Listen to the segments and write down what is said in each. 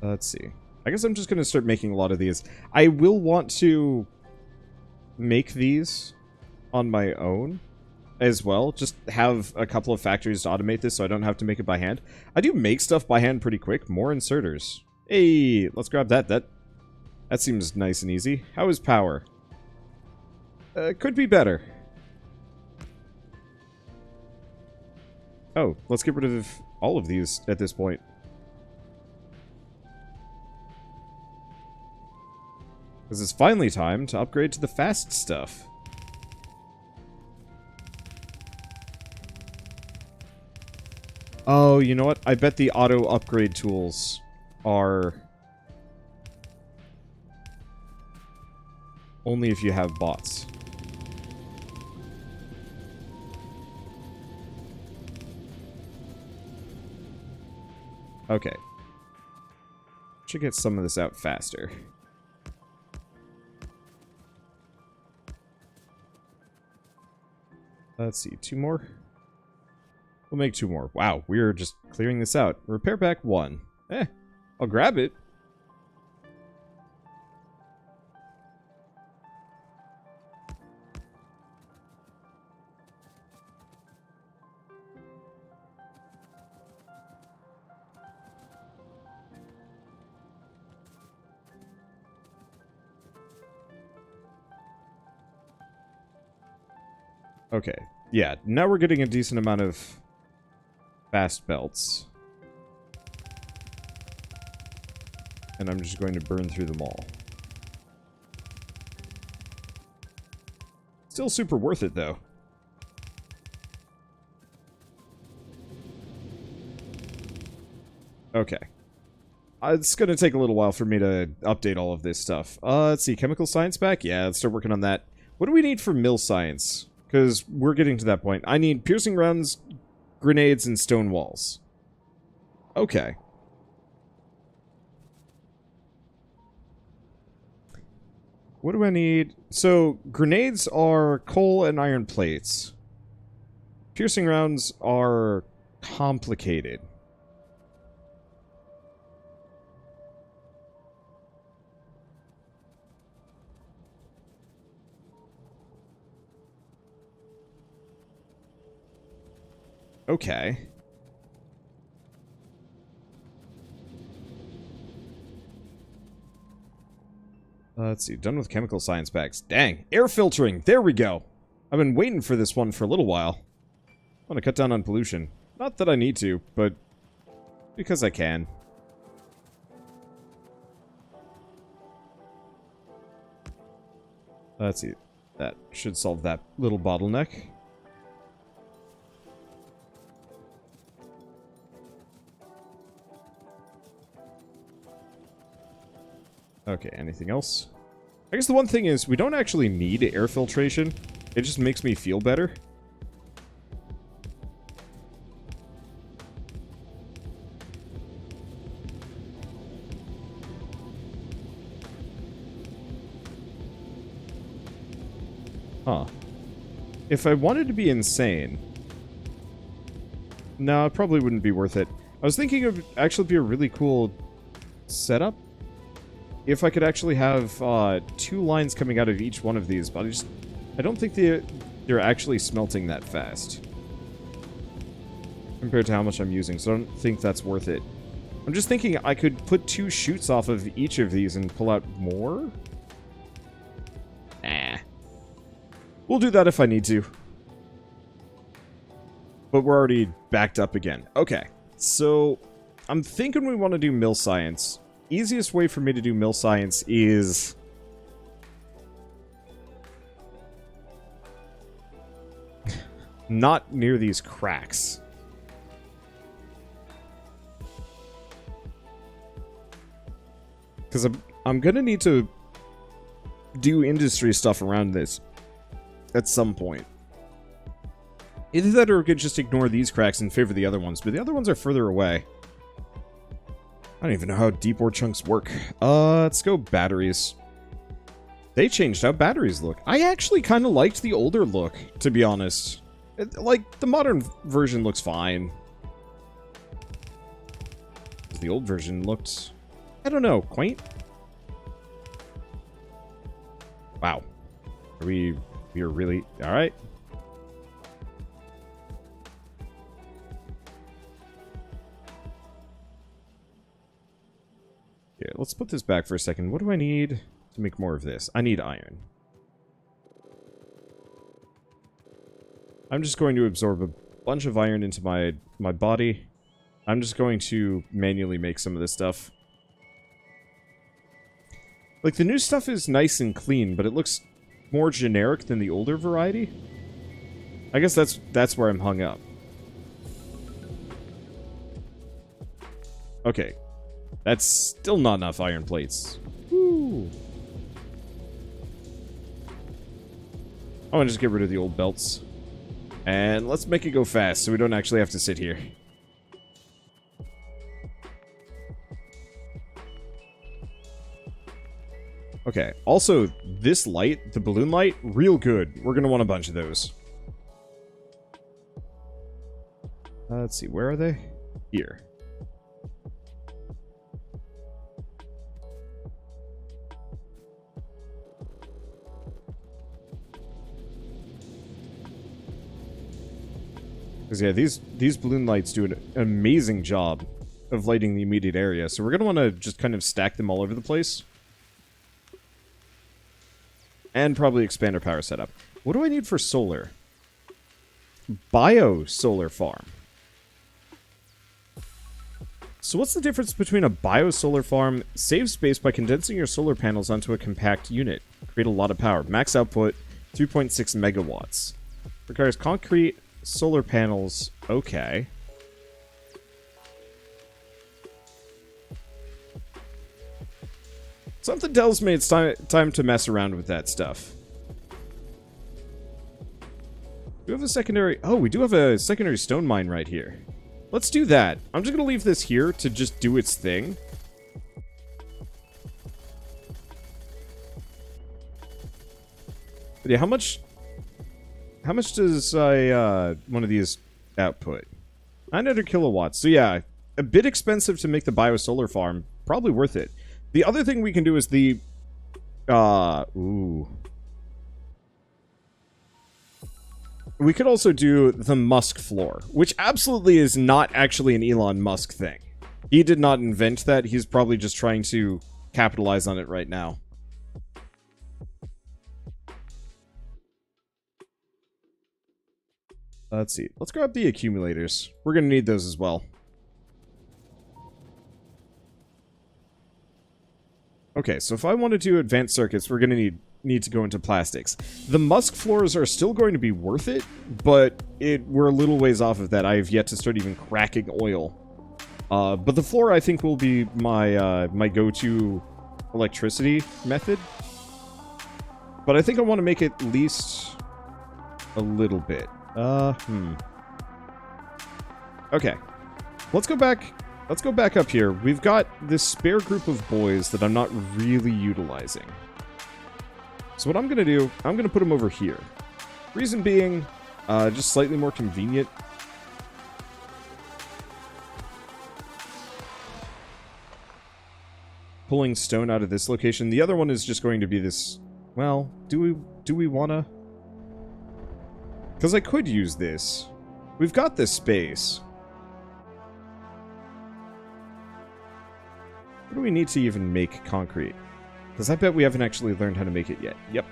Let's see. I guess I'm just going to start making a lot of these. I will want to make these on my own as well. Just have a couple of factories to automate this so I don't have to make it by hand. I do make stuff by hand pretty quick. More inserters. Hey, let's grab that. That seems nice and easy. How is power? Could be better. Oh, let's get rid of all of these at this point. Because it's finally time to upgrade to the fast stuff. Oh, you know what? I bet the auto upgrade tools are only if you have bots. Okay. Should get some of this out faster. Let's see, 2 more? We'll make 2 more. Wow, we're just clearing this out. Repair pack 1. I'll grab it. Okay, yeah, now we're getting a decent amount of fast belts. And I'm just going to burn through them all. Still super worth it, though. Okay. It's going to take a little while for me to update all of this stuff. Let's see, chemical science back? Yeah, let's start working on that. What do we need for mill science? Because we're getting to that point. I need piercing rounds, grenades, and stone walls. Okay. What do I need? So, grenades are coal and iron plates. Piercing rounds are complicated. Okay. Let's see. Done with chemical science packs. Dang. Air filtering. There we go. I've been waiting for this one for a little while. I want to cut down on pollution. Not that I need to, but because I can. Let's see. That should solve that little bottleneck. Okay, anything else? I guess the one thing is, we don't actually need air filtration. It just makes me feel better. Huh. If I wanted to be insane... No, it probably wouldn't be worth it. I was thinking it would actually be a really cool setup. If I could actually have 2 lines coming out of each one of these, but I don't think they're actually smelting that fast. Compared to how much I'm using, so I don't think that's worth it. I'm just thinking I could put 2 chutes off of each of these and pull out more? Nah. We'll do that if I need to. But we're already backed up again. Okay, so I'm thinking we want to do mill science. Easiest way for me to do mill science is... not near these cracks. Because I'm gonna need to do industry stuff around this at some point. Either that or we could just ignore these cracks and favor the other ones, but the other ones are further away. I don't even know how deep ore chunks work. Let's go batteries. They changed how batteries look. I actually kind of liked the older look, to be honest. Like, the modern version looks fine. The old version looked I don't know. Quaint? Wow. We are really... Alright. Yeah, let's put this back for a second. What do I need to make more of this? I need iron. I'm just going to absorb a bunch of iron into my body. I'm just going to manually make some of this stuff. Like, the new stuff is nice and clean, but it looks more generic than the older variety. I guess that's where I'm hung up. Okay. That's still not enough iron plates. Woo. I want to just get rid of the old belts. And let's make it go fast so we don't actually have to sit here. Okay, also, this light, the balloon light, real good. We're going to want a bunch of those. Let's see, where are they? Here. Because, yeah, these balloon lights do an amazing job of lighting the immediate area. So we're going to want to just kind of stack them all over the place. And probably expand our power setup. What do I need for solar? Bio-solar farm. So what's the difference between a bio-solar farm? Save space by condensing your solar panels onto a compact unit. Create a lot of power. Max output, 3.6 megawatts. Requires concrete, solar panels. Okay. Something tells me it's time to mess around with that stuff. Do we have a secondary... Oh, we do have a secondary stone mine right here. Let's do that. I'm just going to leave this here to just do its thing. But yeah, how much does one of these output? 900 kilowatts. So yeah, a bit expensive to make the bio-solar farm. Probably worth it. The other thing we can do is the... ooh. We could also do the Musk floor, which absolutely is not actually an Elon Musk thing. He did not invent that. He's probably just trying to capitalize on it right now. Let's see. Let's grab the accumulators. We're going to need those as well. Okay, so if I want to do advanced circuits, we're going to need to go into plastics. The Musk floors are still going to be worth it, but we're a little ways off of that. I have yet to start even cracking oil. But the floor, I think, will be my my go-to electricity method. But I think I want to make it at least a little bit. Okay. Let's go back up here. We've got this spare group of boys that I'm not really utilizing. So what I'm going to do, I'm going to put them over here. Reason being, just slightly more convenient. Pulling stone out of this location. The other one is just going to be this... Well, do we want to... Because I could use this. We've got this space. What do we need to even make concrete? Because I bet we haven't actually learned how to make it yet. Yep.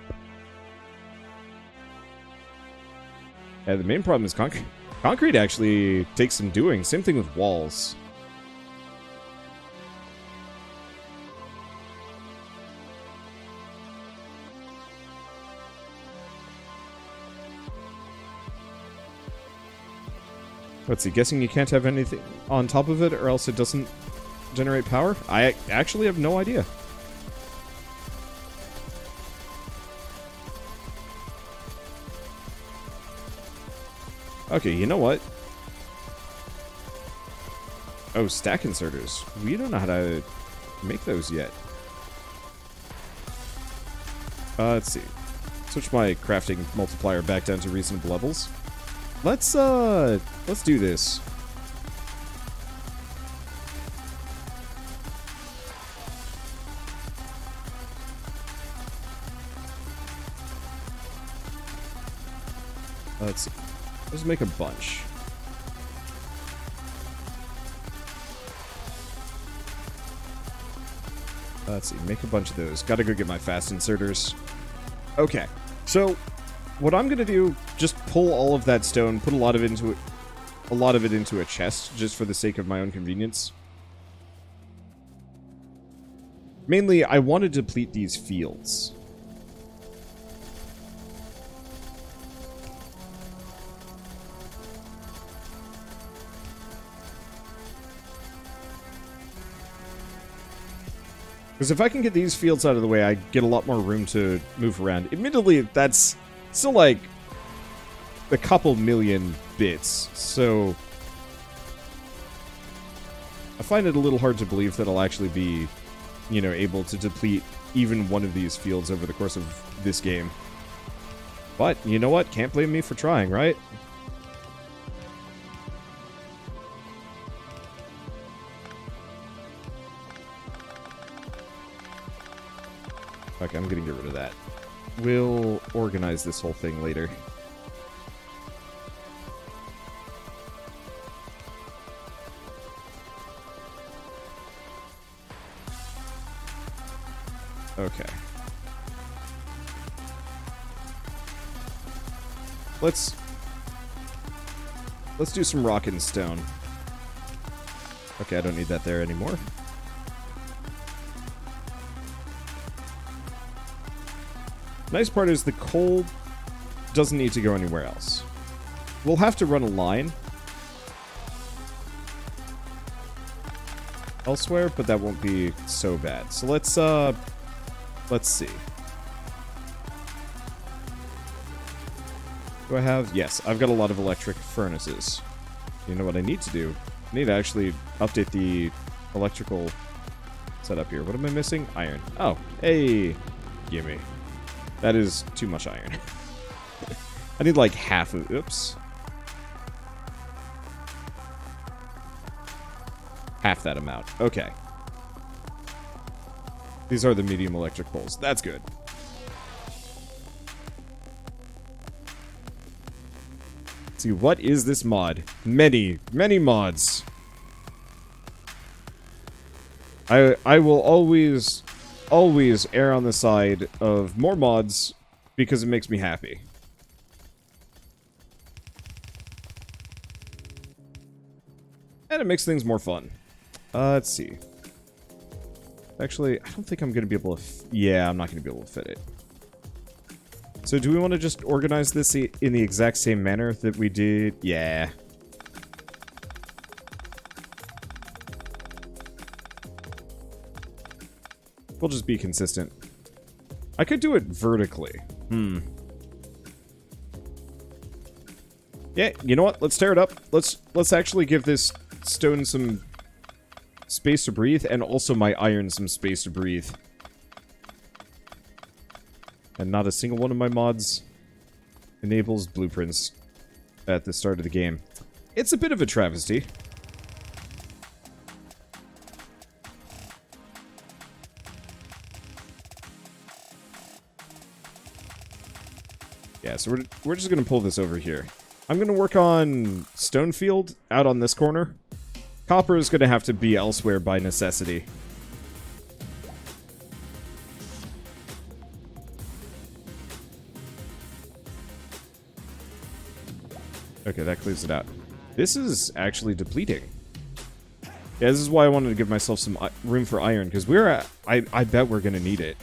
Yeah, the main problem is concrete. Concrete actually takes some doing. Same thing with walls. Let's see, guessing you can't have anything on top of it or else it doesn't generate power? I actually have no idea. Okay, you know what? Oh, stack inserters. We don't know how to make those yet. Let's see. Switch my crafting multiplier back down to reasonable levels. Let's do this. Let's see. Let's make a bunch. Let's see, make a bunch of those. Gotta go get my fast inserters. Okay, so what I'm gonna do, just pull all of that stone, put a lot of it into a chest, just for the sake of my own convenience. Mainly, I want to deplete these fields. Because if I can get these fields out of the way, I get a lot more room to move around. Admittedly, that's still like a couple million bits, so I find it a little hard to believe that I'll actually be, you know, able to deplete even one of these fields over the course of this game. But, you know what? Can't blame me for trying, right? Okay, I'm gonna get rid of that. We'll organize this whole thing later. Okay. Let's do some rock and stone. Okay, I don't need that there anymore. Nice part is the coal doesn't need to go anywhere else. We'll have to run a line elsewhere, but that won't be so bad. So let's see. Do I have? Yes, I've got a lot of electric furnaces. You know what I need to do? I need to actually update the electrical setup here. What am I missing? Iron. Oh, hey, gimme. That is too much iron. I need like half of... Oops. Half that amount. Okay. These are the medium electric poles. That's good. Let's see, what is this mod? Many, many mods. I will always err on the side of more mods because it makes me happy. And it makes things more fun. Let's see. Actually, I don't think I'm going to be able to... Yeah, I'm not going to be able to fit it. So do we want to just organize this in the exact same manner that we did? Yeah. We'll just be consistent. I could do it vertically. Yeah, you know what? Let's tear it up. Let's actually give this stone some space to breathe, and also my iron some space to breathe. And not a single one of my mods enables blueprints at the start of the game. It's a bit of a travesty. Yeah, so we're just gonna pull this over here. I'm gonna work on Stonefield out on this corner. Copper is gonna have to be elsewhere by necessity. Okay, that clears it out. This is actually depleting. Yeah, this is why I wanted to give myself some room for iron, because we're at... I bet we're gonna need it.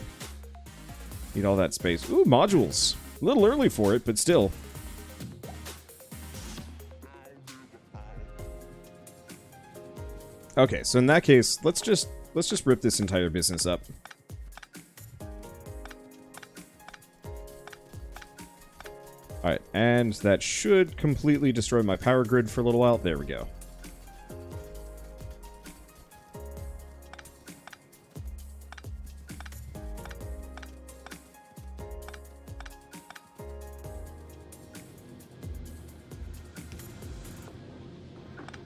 Need all that space. Ooh, modules. A little early for it, but still. Okay, so in that case, let's just rip this entire business up. Alright, and that should completely destroy my power grid for a little while. There we go.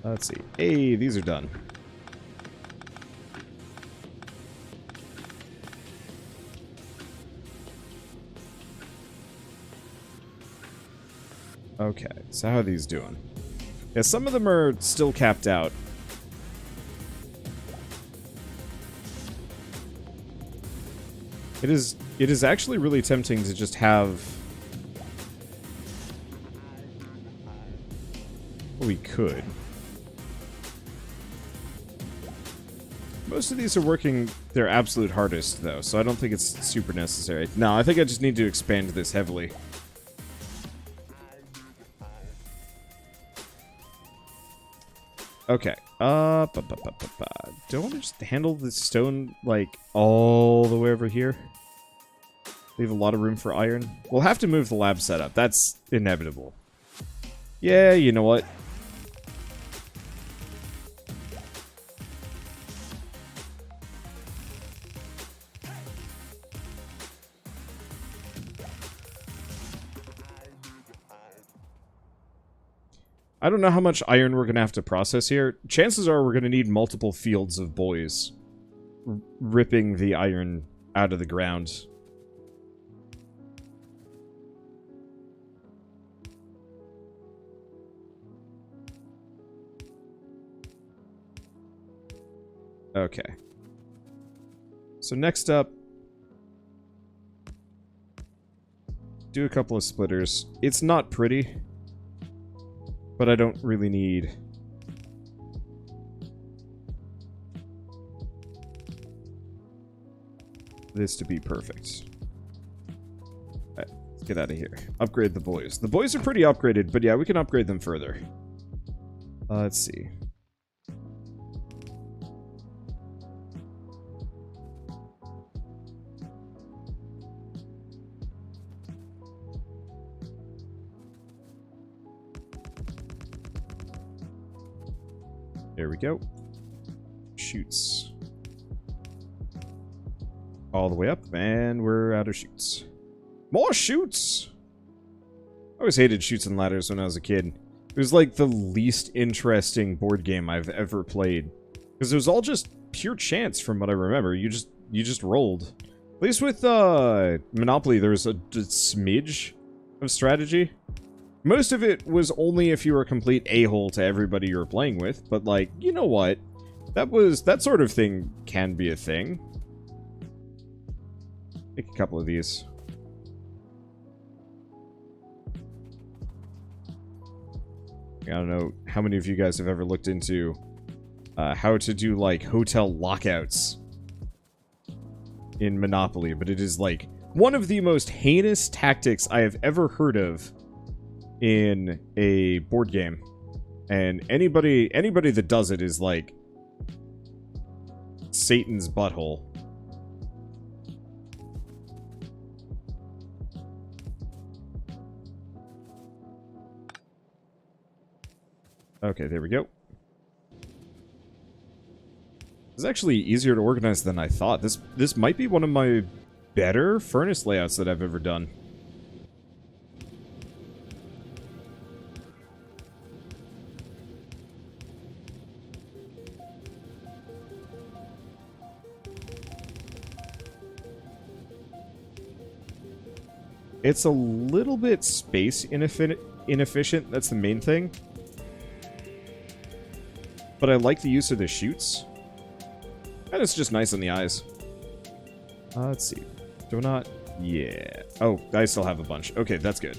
Let's see. Hey, these are done. Okay, so how are these doing? Yeah, some of them are still capped out. It is actually really tempting to just have... Well, we could. Most of these are working their absolute hardest, though, so I don't think it's super necessary. No, I think I just need to expand this heavily. Okay. Don't want to just handle the stone, like, all the way over here? Leave a lot of room for iron. We'll have to move the lab setup. That's inevitable. Yeah, you know what? I don't know how much iron we're going to have to process here. Chances are we're going to need multiple fields of boys ripping the iron out of the ground. Okay. So next up, do a couple of splitters. It's not pretty, but I don't really need this to be perfect. Alright, let's get out of here. Upgrade the boys. The boys are pretty upgraded, but yeah, we can upgrade them further. Let's see. There we go. Shoots. All the way up, and we're out of shoots. More shoots! I always hated Chutes and Ladders when I was a kid. It was like the least interesting board game I've ever played. Because it was all just pure chance from what I remember. You just rolled. At least with Monopoly, there was a smidge of strategy. Most of it was only if you were a complete a-hole to everybody you were playing with, but like, you know what? That sort of thing can be a thing. Make a couple of these. I don't know how many of you guys have ever looked into how to do like hotel lockouts in Monopoly, but it is like one of the most heinous tactics I have ever heard of in a board game, and anybody that does it is like Satan's butthole. Okay, there we go. It's actually easier to organize than I thought. This might be one of my better furnace layouts that I've ever done. It's a little bit space inefficient, that's the main thing. But I like the use of the chutes. And it's just nice on the eyes. Let's see. Donut? Yeah. Oh, I still have a bunch. Okay, that's good.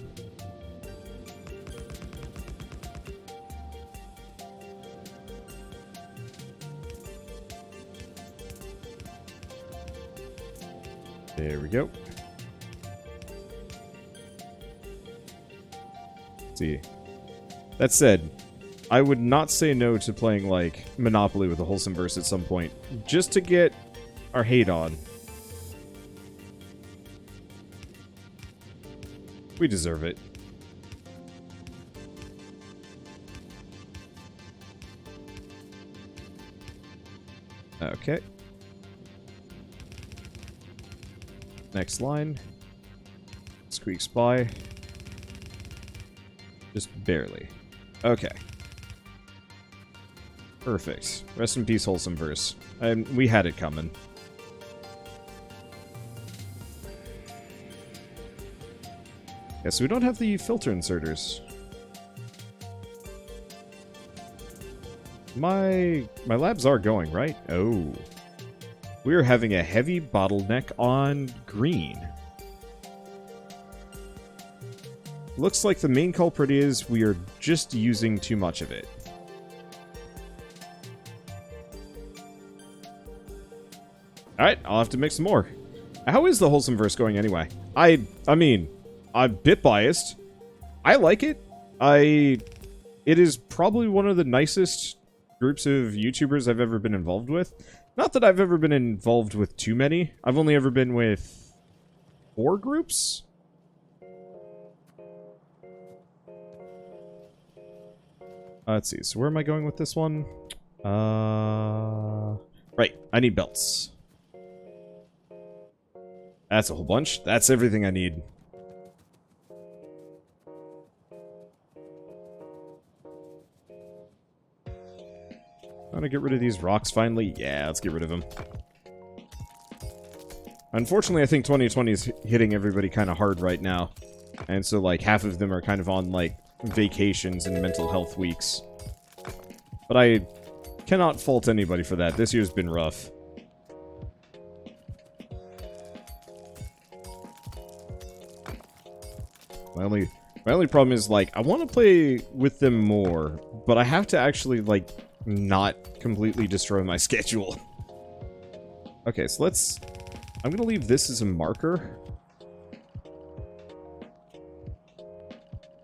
There we go. See. That said, I would not say no to playing, like, Monopoly with a wholesome verse at some point, just to get our hate on. We deserve it. Okay. Next line. Squeaks by. Just barely. Okay. Perfect. Rest in peace, wholesome verse. And we had it coming. Yeah, so we don't have the filter inserters. My labs are going, right? Oh. We are having a heavy bottleneck on green. Looks like the main culprit is we are just using too much of it. Alright, I'll have to mix some more. How is the Wholesome Verse going anyway? I mean, I'm a bit biased. I like it. It is probably one of the nicest groups of YouTubers I've ever been involved with. Not that I've ever been involved with too many. I've only ever been with 4 groups? Let's see. So where am I going with this one? Right. I need belts. That's a whole bunch. That's everything I need. Want to get rid of these rocks finally? Yeah, let's get rid of them. Unfortunately, I think 2020 is hitting everybody kind of hard right now. And so, like, half of them are kind of on, like, vacations and mental health weeks. But I cannot fault anybody for that. This year's been rough. My only problem is, like, I want to play with them more, but I have to actually, like, not completely destroy my schedule. Okay, so I'm gonna leave this as a marker.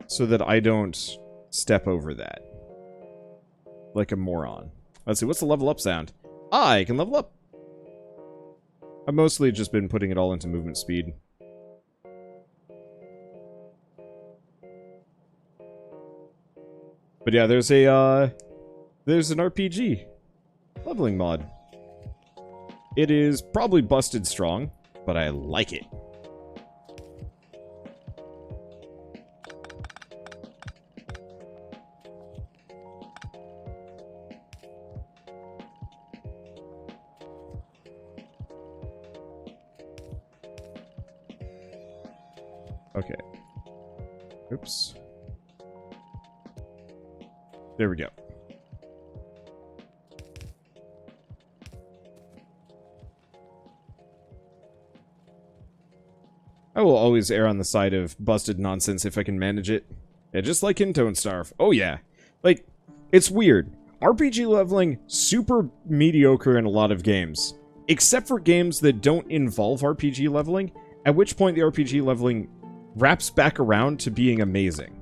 So that I don't step over that. Like a moron. Let's see, what's the level up sound? I can level up! I've mostly just been putting it all into movement speed. But yeah, there's an RPG leveling mod. It is probably busted strong, but I like it. Okay. Oops. There we go. I will always err on the side of busted nonsense if I can manage it. Yeah, just like in Don't Starve. Oh yeah. Like, it's weird. RPG leveling, super mediocre in a lot of games. Except for games that don't involve RPG leveling, at which point the RPG leveling wraps back around to being amazing.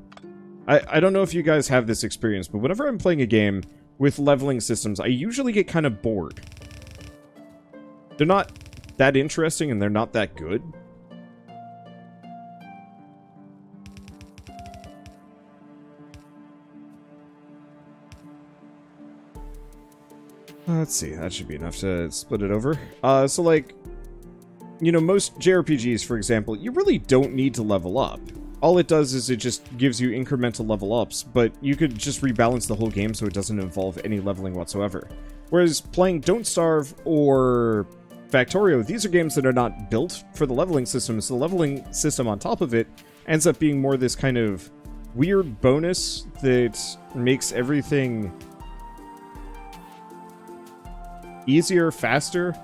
I don't know if you guys have this experience, but whenever I'm playing a game with leveling systems, I usually get kind of bored. They're not that interesting and they're not that good. Let's see, that should be enough to split it over. So like, you know, most JRPGs, for example, you really don't need to level up. All it does is it just gives you incremental level ups, but you could just rebalance the whole game so it doesn't involve any leveling whatsoever. Whereas playing Don't Starve or Factorio, these are games that are not built for the leveling system, so the leveling system on top of it ends up being more this kind of weird bonus that makes everything easier, faster,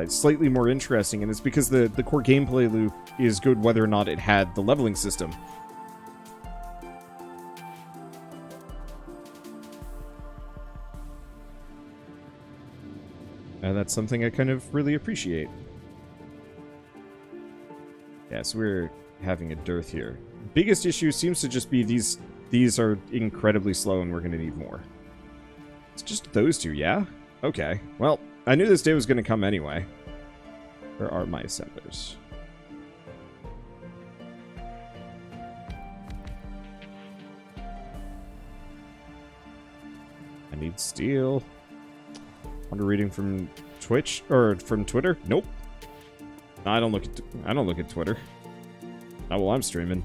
slightly more interesting, and it's because the core gameplay loop is good whether or not it had the leveling system. And that's something I kind of really appreciate. Yeah, so we're having a dearth here. Biggest issue seems to just be these are incredibly slow and we're going to need more. It's just those two, yeah? Okay, well, I knew this day was going to come anyway. Where are my assemblers? I need steel. Under reading from Twitch or from Twitter? Nope. No, I don't look at Twitter. Not while I'm streaming.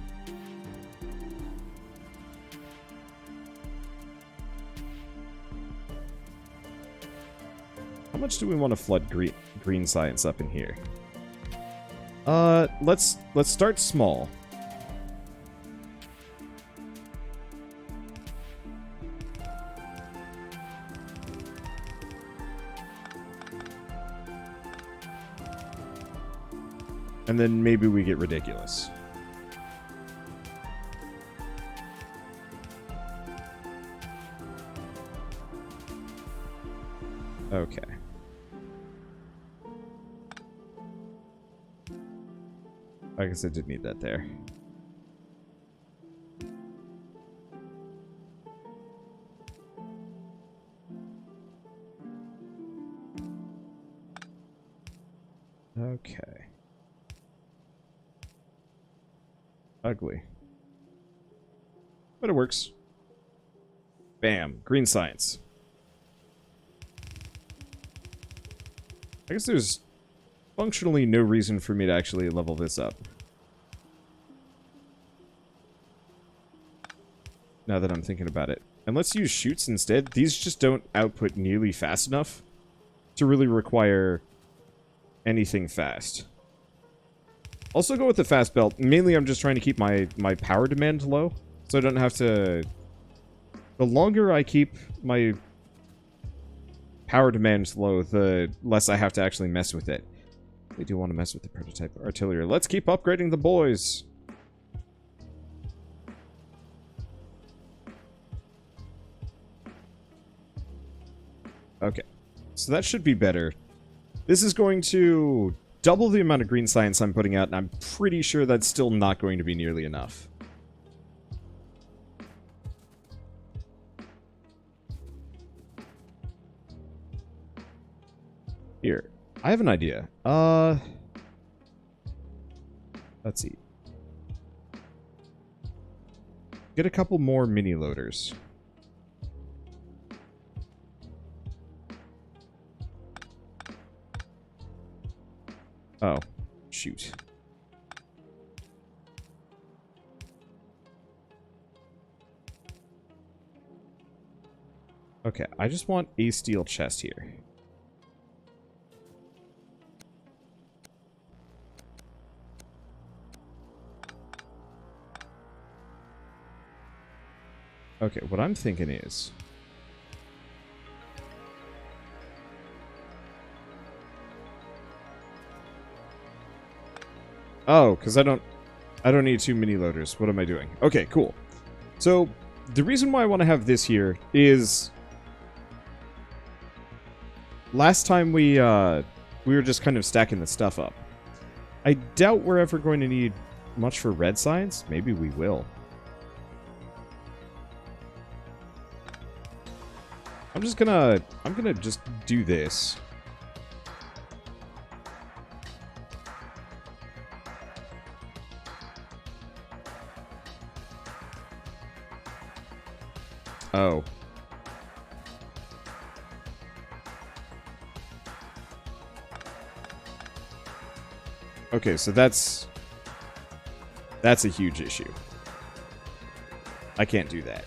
How much do we want to flood green science up in here? Let's start small. And then maybe we get ridiculous. Okay. I guess I did need that there. Okay. Ugly. But it works. Bam. Green science. I guess there's functionally no reason for me to actually level this up. Now that I'm thinking about it. And let's use shoots instead. These just don't output nearly fast enough to really require anything fast. Also go with the fast belt. Mainly I'm just trying to keep my power demand low. So I don't have to... The longer I keep my power demand low, the less I have to actually mess with it. We do want to mess with the prototype artillery. Let's keep upgrading the boys. Okay. So that should be better. This is going to double the amount of green science I'm putting out, and I'm pretty sure that's still not going to be nearly enough. Here. I have an idea. Let's see. Get a couple more mini loaders. Oh, shoot. Okay, I just want a steel chest here. Okay, what I'm thinking is... Oh, because I don't need 2 mini loaders. What am I doing? Okay, cool. So, the reason why I want to have this here is... Last time we were just kind of stacking the stuff up. I doubt we're ever going to need much for red science. Maybe we will. I'm gonna just do this. Oh. Okay, so that's a huge issue. I can't do that.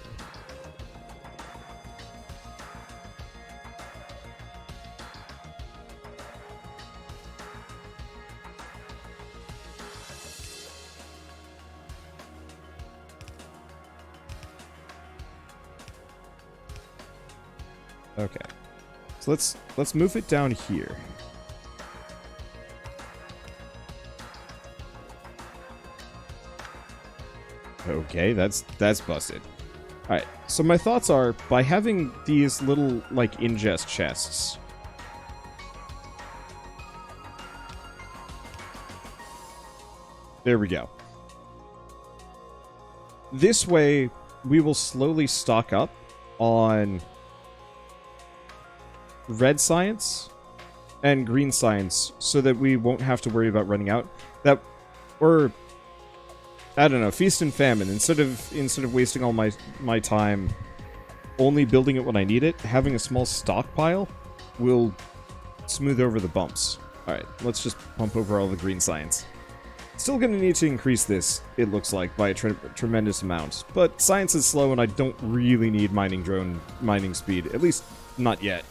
Okay. So let's move it down here. Okay, that's busted. Alright, so my thoughts are, by having these little, like, ingest chests... There we go. This way, we will slowly stock up on red science and green science so that we won't have to worry about running out. Or I don't know, feast and famine. Instead of wasting all my time only building it when I need it, having a small stockpile will smooth over the bumps. Alright, let's just pump over all the green science. Still gonna need to increase this, it looks like, by a tremendous amount. But science is slow and I don't really need mining drone mining speed. At least, not yet.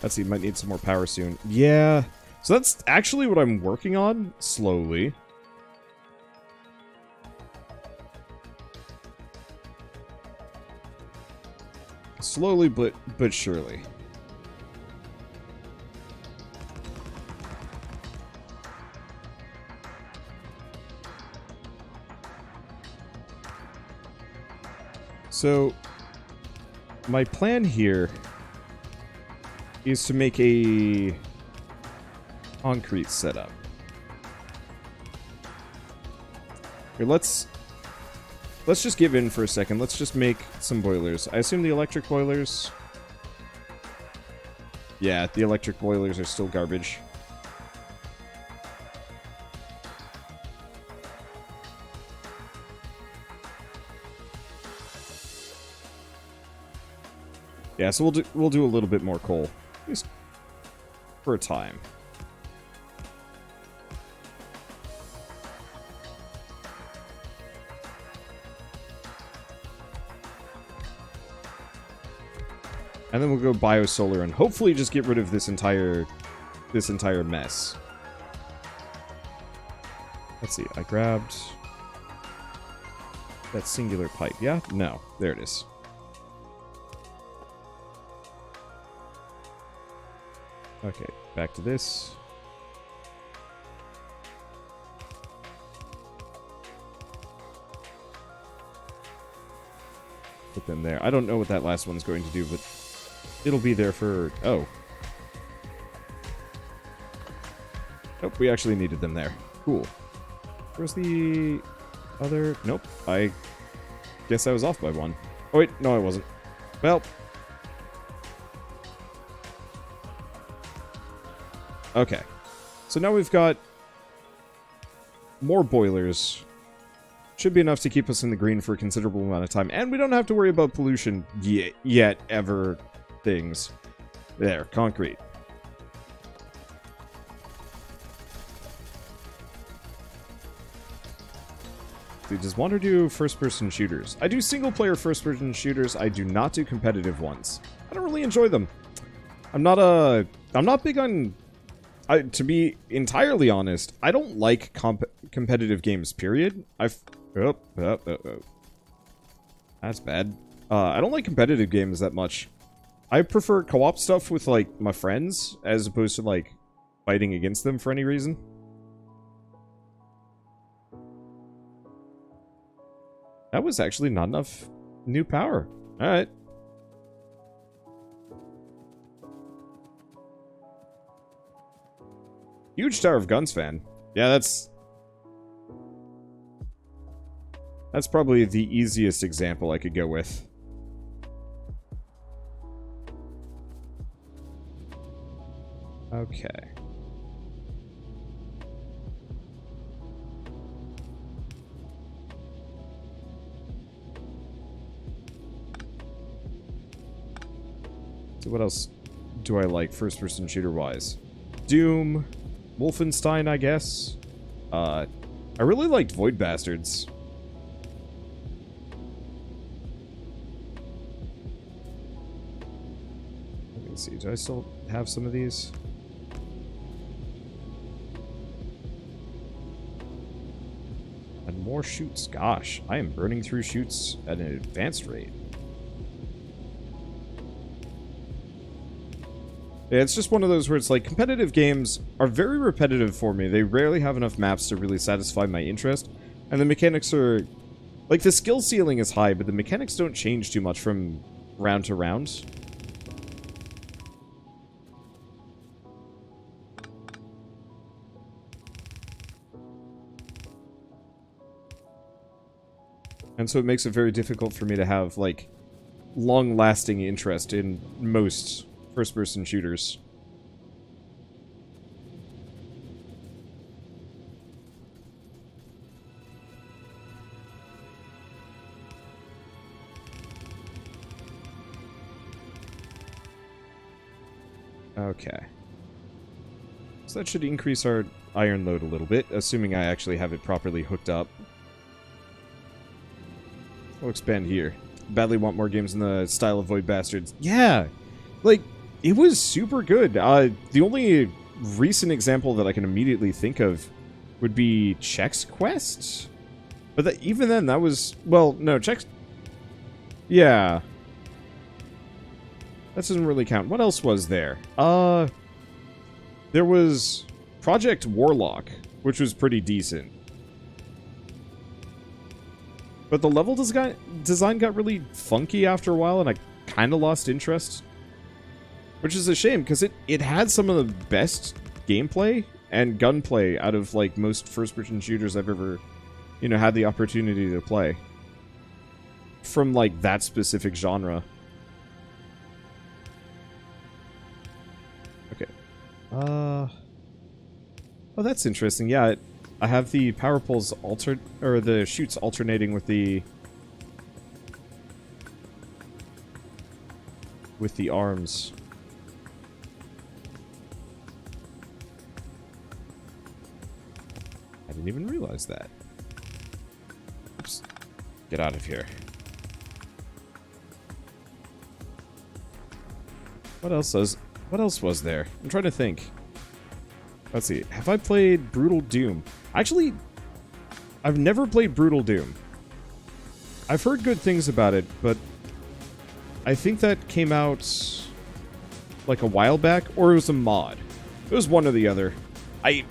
Let's see, might need some more power soon. Yeah, so that's actually what I'm working on, slowly. Slowly, but surely. So, my plan here is to make a concrete setup. Here, let's just give in for a second. Let's just make some boilers. I assume the electric boilers... Yeah, the electric boilers are still garbage. Yeah, so we'll do a little bit more coal, just for a time. And then we'll go biosolar and hopefully just get rid of this entire mess. Let's see, I grabbed that singular pipe. Yeah? No. There it is. Okay, back to this. Put them there. I don't know what that last one's going to do, but it'll be there for... Oh. Nope, we actually needed them there. Cool. Where's the other... Nope, I guess I was off by one. Oh wait, no I wasn't. Well... Okay, so now we've got more boilers. Should be enough to keep us in the green for a considerable amount of time. And we don't have to worry about pollution yet, ever things. There, concrete. Dude, does Wander do first-person shooters? I do single-player first-person shooters. I do not do competitive ones. I don't really enjoy them. I'm not big on... to be entirely honest, I don't like competitive games, period. That's bad. I don't like competitive games that much. I prefer co-op stuff with, like, my friends, as opposed to, like, fighting against them for any reason. That was actually not enough new power. Alright. Huge Tower of Guns fan. Yeah, that's probably the easiest example I could go with. Okay. So what else do I like first-person shooter-wise? Doom... Wolfenstein, I guess. I really liked Void Bastards. Let me see, do I still have some of these? And more shoots. Gosh, I am burning through shoots at an advanced rate. Yeah, it's just one of those where it's like, competitive games are very repetitive for me. They rarely have enough maps to really satisfy my interest. And the mechanics are... Like, the skill ceiling is high, but the mechanics don't change too much from round to round. And so it makes it very difficult for me to have, like, long-lasting interest in most first-person shooters. Okay. So that should increase our iron load a little bit, assuming I actually have it properly hooked up. We'll expand here. Badly want more games in the style of Void Bastards. Yeah! Like, it was super good. The only recent example that I can immediately think of would be Chex Quest? But even then, that was... Well, no, Chex... Yeah. That doesn't really count. What else was there? There was Project Warlock, which was pretty decent. But the level design got really funky after a while, and I kind of lost interest. Which is a shame, because it had some of the best gameplay and gunplay out of, like, most first-person shooters I've ever, you know, had the opportunity to play. From, like, that specific genre. Okay. Oh, that's interesting. Yeah, I have the power poles or the chutes alternating with the arms. I didn't even realize that. Oops. Get out of here. What else was there? I'm trying to think. Let's see. Have I played Brutal Doom? Actually, I've never played Brutal Doom. I've heard good things about it, but I think that came out like a while back, or it was a mod. It was one or the other. I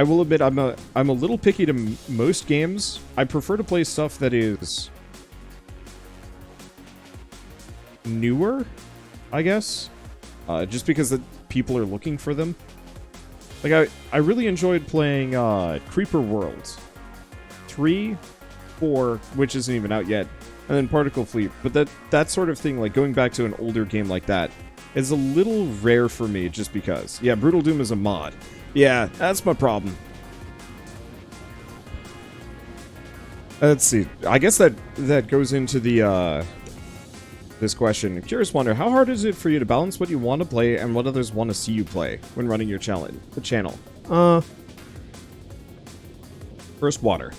will admit I'm a little picky to most games. I prefer to play stuff that is newer, I guess, just because the people are looking for them. Like, I really enjoyed playing Creeper Worlds 3, 4, which isn't even out yet, and then Particle Fleet. But that sort of thing, like going back to an older game like that, is a little rare for me just because. Yeah, Brutal Doom is a mod. Yeah, that's my problem. Let's see. I guess that goes into the this question. Curious wonder, how hard is it for you to balance what you want to play and what others want to see you play when running your channel? First water.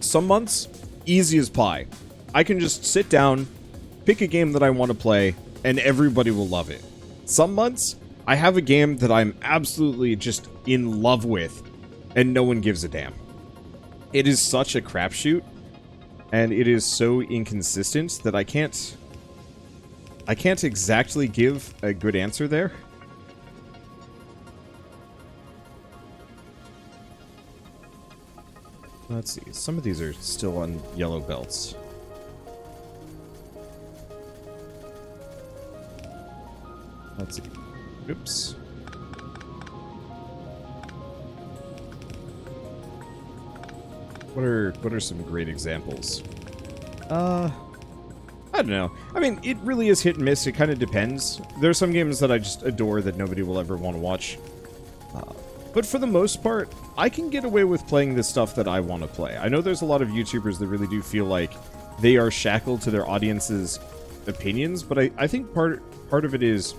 Some months, easy as pie. I can just sit down, pick a game that I want to play, and everybody will love it. Some months, I have a game that I'm absolutely just in love with, and no one gives a damn. It is such a crapshoot, and it is so inconsistent that I can't exactly give a good answer there. Let's see. Some of these are still on yellow belts. Let's see. Oops. What are some great examples? I don't know. I mean, it really is hit and miss. It kind of depends. There are some games that I just adore that nobody will ever want to watch. But for the most part, I can get away with playing the stuff that I want to play. I know there's a lot of YouTubers that really do feel like they are shackled to their audience's opinions, but I think part of it is...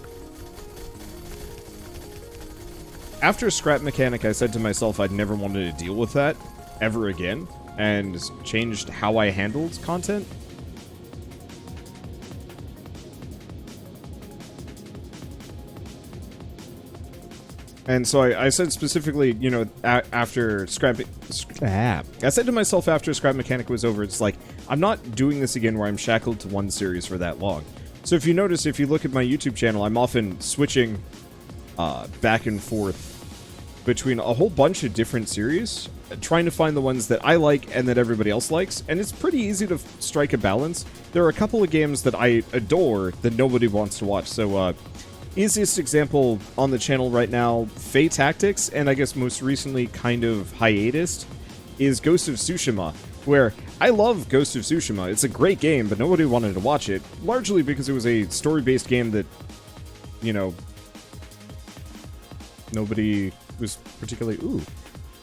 After Scrap Mechanic, I said to myself I'd never wanted to deal with that ever again, and changed how I handled content. And so I said specifically, you know, after I said to myself after Scrap Mechanic was over, it's like, I'm not doing this again where I'm shackled to one series for that long. So if you notice, if you look at my YouTube channel, I'm often switching back and forth between a whole bunch of different series, trying to find the ones that I like and that everybody else likes, and it's pretty easy to strike a balance. There are a couple of games that I adore that nobody wants to watch, so easiest example on the channel right now, Fae Tactics, and I guess most recently kind of hiatus, is Ghost of Tsushima, where I love Ghost of Tsushima. It's a great game, but nobody wanted to watch it, largely because it was a story-based game that, you know, nobody was particularly... Ooh,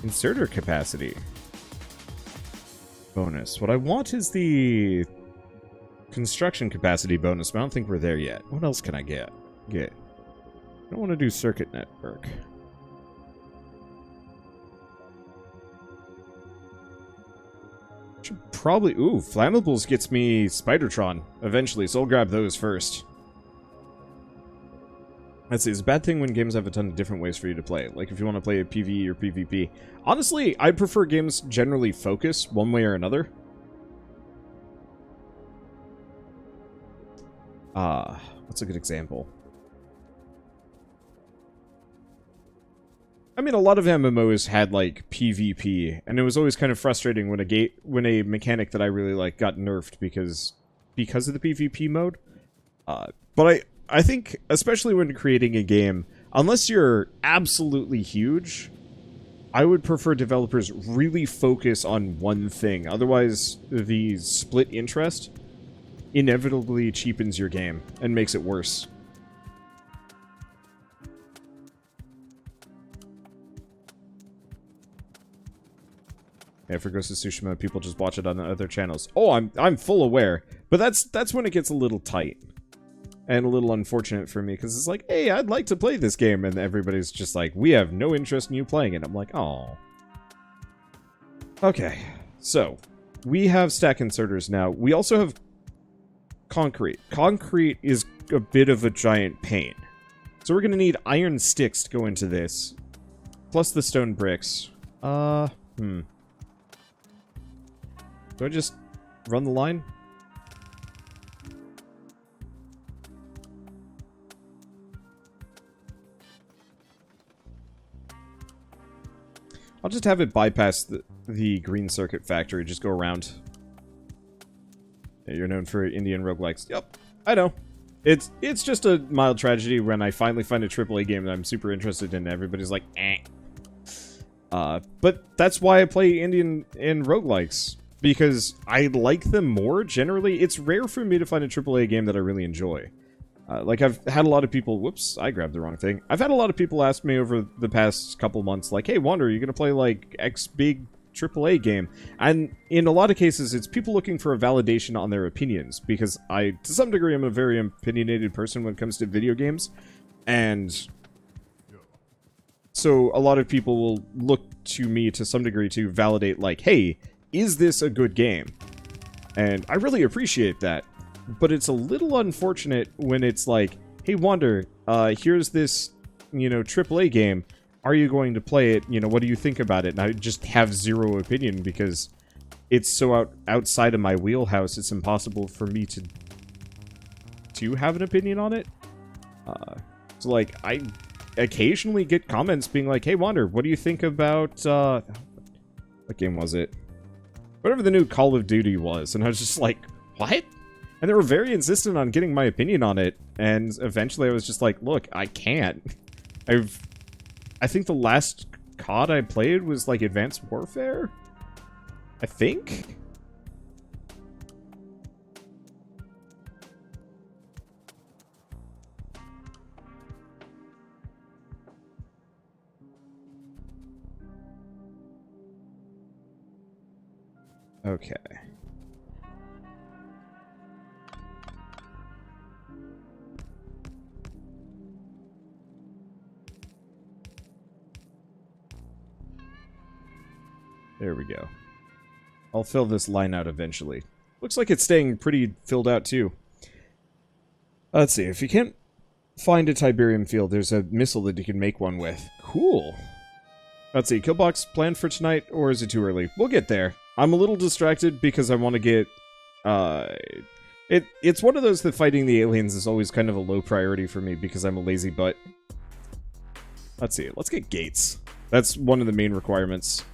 inserter capacity. Bonus. What I want is the construction capacity bonus, but I don't think we're there yet. What else can I get? I don't want to do circuit network. Should probably... Ooh, Flammables gets me Spidertron eventually, so I'll grab those first. Let's see, it's a bad thing when games have a ton of different ways for you to play. Like if you want to play a PvE or PvP. Honestly, I prefer games generally focus one way or another. What's a good example? I mean, a lot of MMOs had, like, PvP, and it was always kind of frustrating when a mechanic that I really like got nerfed because of the PvP mode. But I think, especially when creating a game, unless you're absolutely huge, I would prefer developers really focus on one thing. Otherwise, the split interest inevitably cheapens your game and makes it worse. Yeah, for Ghost of Tsushima, people just watch it on other channels. Oh, I'm full aware, but that's when it gets a little tight and a little unfortunate for me because it's like, hey, I'd like to play this game, and everybody's just like, we have no interest in you playing it. I'm like, oh. Okay, so we have stack inserters now. We also have concrete. Concrete is a bit of a giant pain, so we're gonna need iron sticks to go into this, plus the stone bricks. Do I just run the line? I'll just have it bypass the green circuit factory, just go around. Yeah, you're known for Indian roguelikes. Yep, I know. It's just a mild tragedy when I finally find a AAA game that I'm super interested in, and everybody's like, eh. But that's why I play Indian and roguelikes. Because I like them more, generally. It's rare for me to find a AAA game that I really enjoy. Like, I've had a lot of people... Whoops, I grabbed the wrong thing. I've had a lot of people ask me over the past couple months, like, hey, Wander, are you gonna play, like, X big AAA game? And in a lot of cases, it's people looking for a validation on their opinions. Because I, to some degree, am a very opinionated person when it comes to video games. And so a lot of people will look to me, to some degree, to validate, like, hey... is this a good game? And I really appreciate that. But it's a little unfortunate when it's like, hey, Wander, here's this, you know, AAA game. Are you going to play it? You know, what do you think about it? And I just have zero opinion because it's so outside of my wheelhouse, it's impossible for me to have an opinion on it. So, like, I occasionally get comments being like, hey, Wander, what do you think about, what game was it? Whatever the new Call of Duty was, and I was just like, what? And they were very insistent on getting my opinion on it, and eventually I was just like, look, I can't. I think the last COD I played was, like, Advanced Warfare? I think? Okay. There we go. I'll fill this line out eventually. Looks like it's staying pretty filled out too. Let's see, if you can't find a Tiberium field, there's a missile that you can make one with. Cool. Let's see, Killbox planned for tonight, or is it too early? We'll get there. I'm a little distracted because I want to get, it's one of those that fighting the aliens is always kind of a low priority for me because I'm a lazy butt. Let's see, let's get gates. That's one of the main requirements.